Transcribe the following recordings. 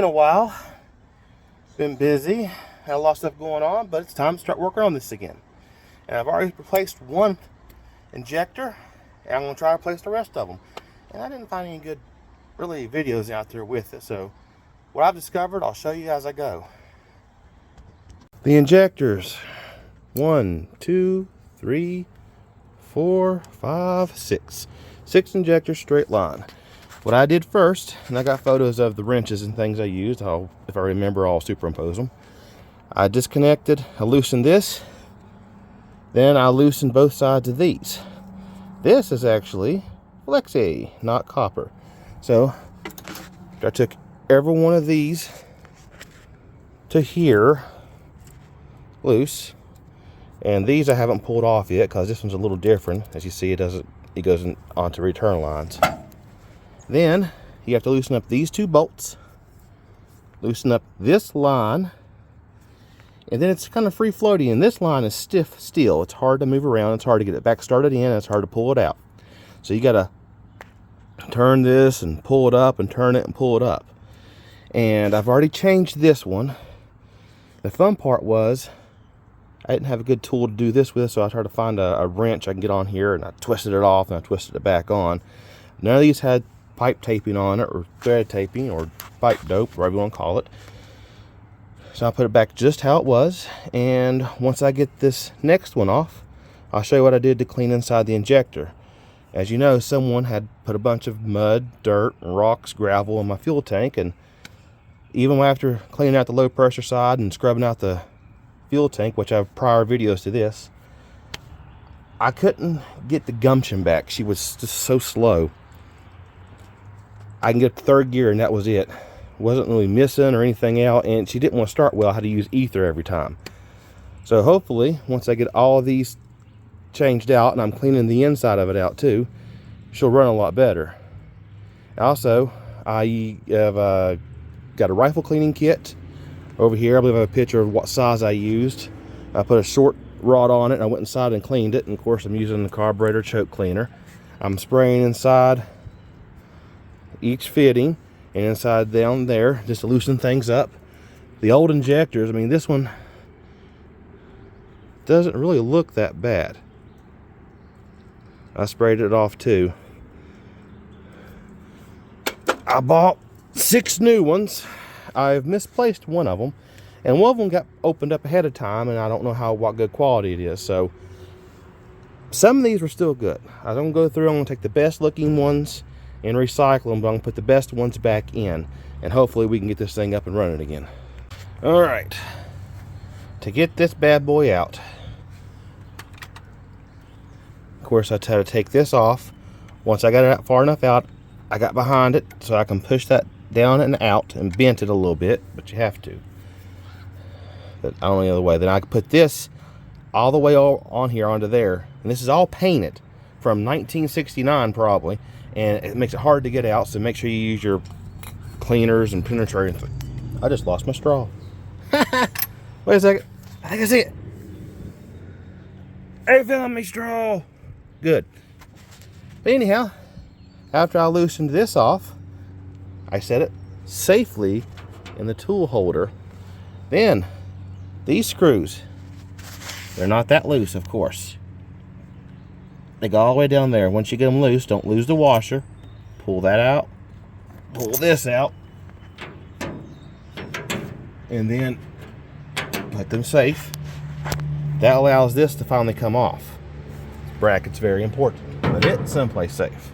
been a while. Been busy. Had a lot of stuff going on, but it's time to start working on this again. And I've already replaced one injector, and I'm going to try to replace the rest of them. And I didn't find any good, really, videos out there with it. So what I've discovered, I'll show you as I go. The injectors. 1, 2, 3, 4, 5, 6. 6 injectors, straight line. What I did first, and I got photos of the wrenches and things I used. If I remember, I'll superimpose them. I disconnected, I loosened this. Then I loosened both sides of these. This is actually Flexi, not copper. So I took every one of these to here loose, and these I haven't pulled off yet because this one's a little different. As you see, it goes onto return lines. Then you have to loosen up these 2 bolts, loosen up this line, and then it's kind of free floating, and this line is stiff steel. It's hard to move around, it's hard to get it back started in, and it's hard to pull it out. So you gotta turn this and pull it up and turn it and pull it up. And I've already changed this one. The fun part was I didn't have a good tool to do this with, so I tried to find a wrench I can get on here, and I twisted it off and I twisted it back on. None of these had pipe taping on it, or thread taping, or pipe dope, whatever you want to call it. So I put it back just how it was, and once I get this next one off, I'll show you what I did to clean inside the injector. As you know, someone had put a bunch of mud, dirt, rocks, gravel in my fuel tank, and even after cleaning out the low pressure side and scrubbing out the fuel tank, which I have prior videos to this, I couldn't get the gumption back. She was just so slow. I can get to 3rd gear and that was it. Wasn't really missing or anything out, and she didn't want to start well. I had to use ether every time. So hopefully, once I get all of these changed out, and I'm cleaning the inside of it out too, she'll run a lot better. Also, I have got a rifle cleaning kit over here. I believe I have a picture of what size I used. I put a short rod on it, and I went inside and cleaned it. And of course, I'm using the carburetor choke cleaner. I'm spraying inside each fitting and inside down there just to loosen things up. The old injectors, I mean, this one doesn't really look that bad. I sprayed it off too. I bought 6 new ones. I've misplaced one of them, and one of them got opened up ahead of time, and I don't know what good quality it is. So some of these were still good. I'm gonna go through, I'm gonna take the best looking ones and recycle them, but I'm gonna put the best ones back in, and hopefully we can get this thing up and running again. All right, to get this bad boy out, of course I had to take this off. Once I got it out far enough out, I got behind it so I can push that down and out and bent it a little bit, but you have to. But only other way. Then I can put this all the way on here onto there, and this is all painted from 1969 probably, and it makes it hard to get out, so make sure you use your cleaners and penetrating. I just lost my straw. Wait a second. I think I see it. I found my straw. Good. But anyhow, after I loosened this off, I set it safely in the tool holder. Then, these screws, they're not that loose, of course. They go all the way down there. Once you get them loose, don't lose the washer. Pull that out. Pull this out. And then put them safe. That allows this to finally come off. Bracket's very important. Put it someplace safe.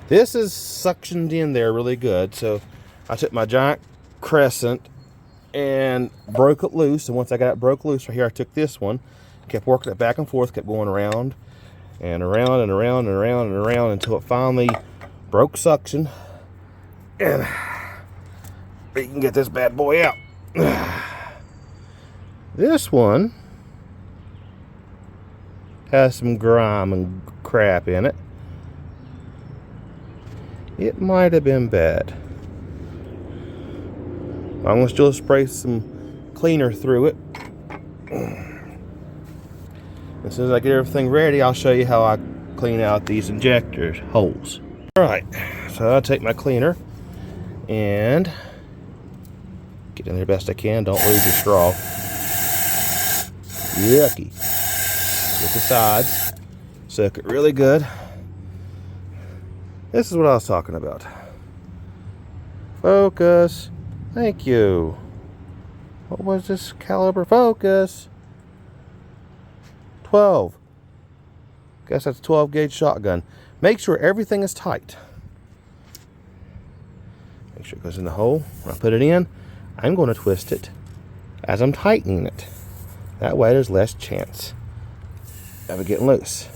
This is suctioned in there really good. So I took my giant crescent and broke it loose. And once I got it broke loose right here, I took this one, kept working it back and forth, kept going around and around and around and around and around until it finally broke suction, and we can get this bad boy out. This one has some grime and crap in it. It might have been bad. I'm going to still spray some cleaner through it. As soon as I get everything ready, I'll show you how I clean out these injector holes. Alright, so I'll take my cleaner and Get in there best I can. Don't lose your straw. Yucky. Get the sides. Soak it really good. This is what I was talking about. Focus. Thank you. What was this caliber? Focus. 12. Guess that's a 12 gauge shotgun. Make sure everything is tight. Make sure it goes in the hole. When I put it in, I'm going to twist it as I'm tightening it. That way there's less chance of it getting loose.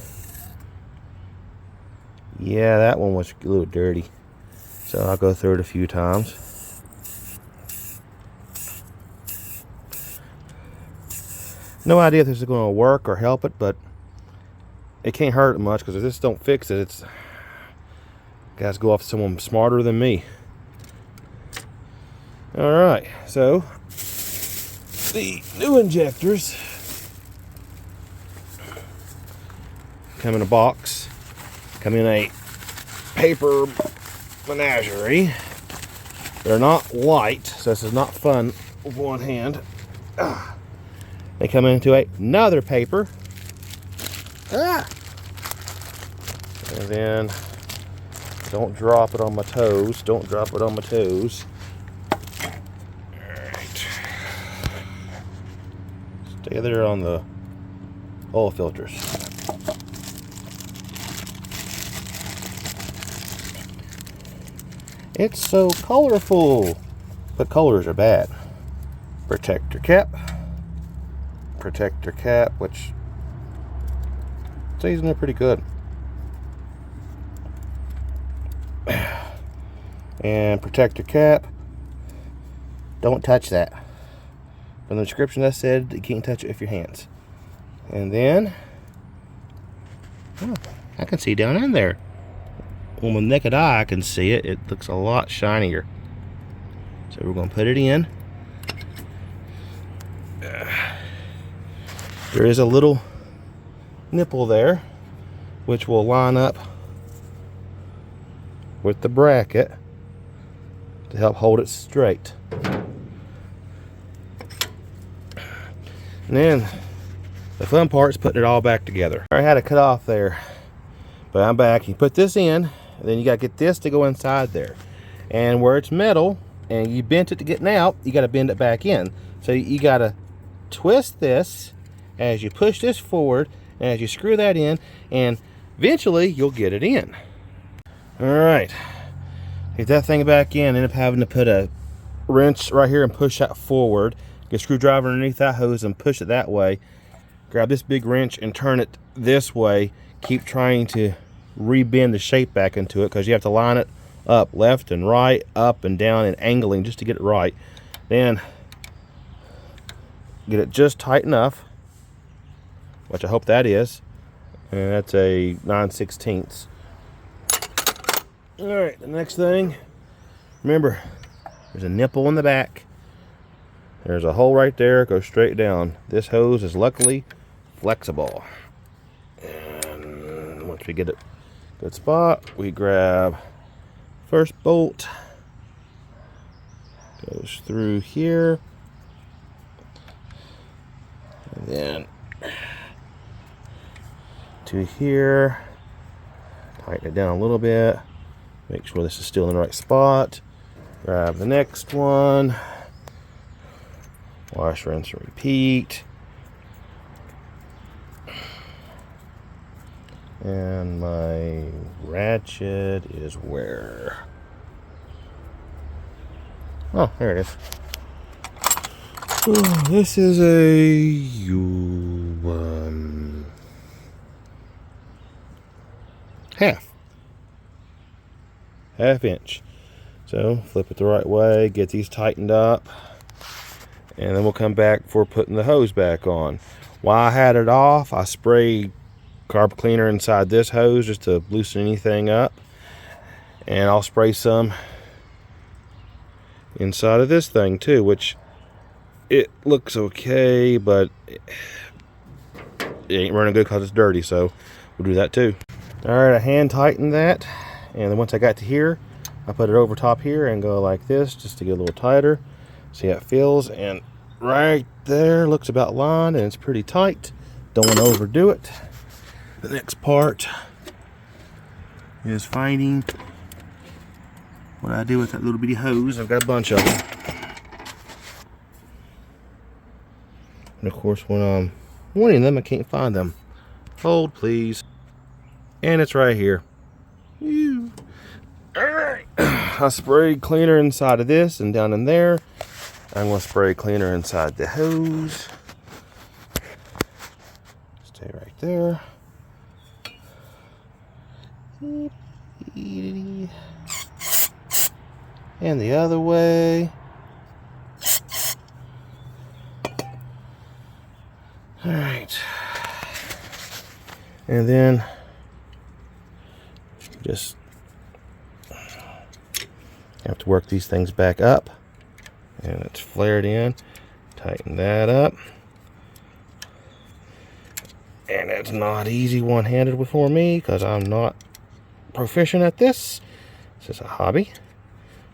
Yeah, that one was a little dirty. So I'll go through it a few times. No idea if this is going to work or help it, but it can't hurt it much, because if this don't fix it, it's got to go off to someone smarter than me. Alright, so the new injectors come in a box, come in a paper menagerie. They're not light, so this is not fun with one hand. They come into another paper. And then, don't drop it on my toes. Don't drop it on my toes. Alright. Stay there on the oil filters. It's so colorful, but colors are bad. Protector cap. Protector cap, which seasoning pretty good. And protector cap. Don't touch that. From the description that said you can't touch it with your hands. And then, oh, I can see down in there. Well, with naked eye I can see it. It looks a lot shinier. So we're going to put it in. There is a little nipple there, which will line up with the bracket to help hold it straight. And then the fun part is putting it all back together. I had to cut off there, but I'm back. You put this in, and then you got to get this to go inside there. And where it's metal and you bent it to get out, you got to bend it back in. So you got to twist this as you push this forward, and as you screw that in, and eventually you'll get it in. All right, get that thing back in. End up having to put a wrench right here and push that forward. Get a screwdriver underneath that hose and push it that way. Grab this big wrench and turn it this way. Keep trying to rebend the shape back into it, because you have to line it up left and right, up and down, and angling just to get it right. Then get it just tight enough, which I hope that is, and that's a 9/16. All right, the next thing, remember, there's a nipple in the back. There's a hole right there, goes straight down. This hose is luckily flexible. And once we get it good spot, we grab first bolt, goes through here, and then to here, tighten it down a little bit, make sure this is still in the right spot. Grab the next one, wash, rinse, and repeat. And my ratchet is where? Oh, there it is. Oh, this is a half inch. So flip it the right way, get these tightened up, and then we'll come back for putting the hose back on. While I had it off, I sprayed carpet cleaner inside this hose just to loosen anything up, and I'll spray some inside of this thing too, which it looks okay, but it ain't running good because it's dirty, so we'll do that too. All right, I hand tightened that, and then once I got to here, I put it over top here and go like this just to get a little tighter. See how it feels, and right there looks about lined, and it's pretty tight. Don't want to overdo it. The next part is finding what I do with that little bitty hose. I've got a bunch of them. And of course, when I'm wanting them, I can't find them. Hold, please. And it's right here. Alright. I sprayed cleaner inside of this and down in there. I'm going to spray cleaner inside the hose. Stay right there. And the other way. Alright. And then just have to work these things back up. And it's flared in. Tighten that up. And it's not easy one-handed for me because I'm not proficient at this. This is a hobby.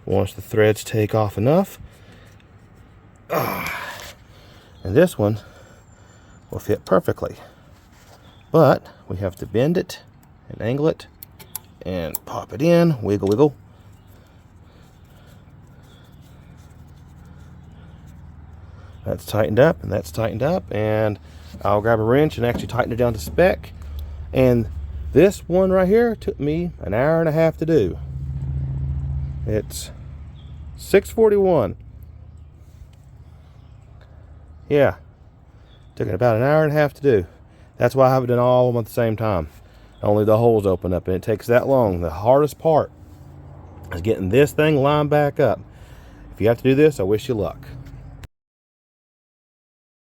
Once the threads take off enough, and this one will fit perfectly, but we have to bend it and angle it and pop it in, wiggle wiggle. That's tightened up and that's tightened up, and I'll grab a wrench and actually tighten it down to spec. And this one right here took me an hour and a half to do. It's 6:41. Yeah, took it about an hour and a half to do. That's why I haven't done all of them at the same time. Only the holes open up, and it takes that long. The hardest part is getting this thing lined back up. If you have to do this, I wish you luck.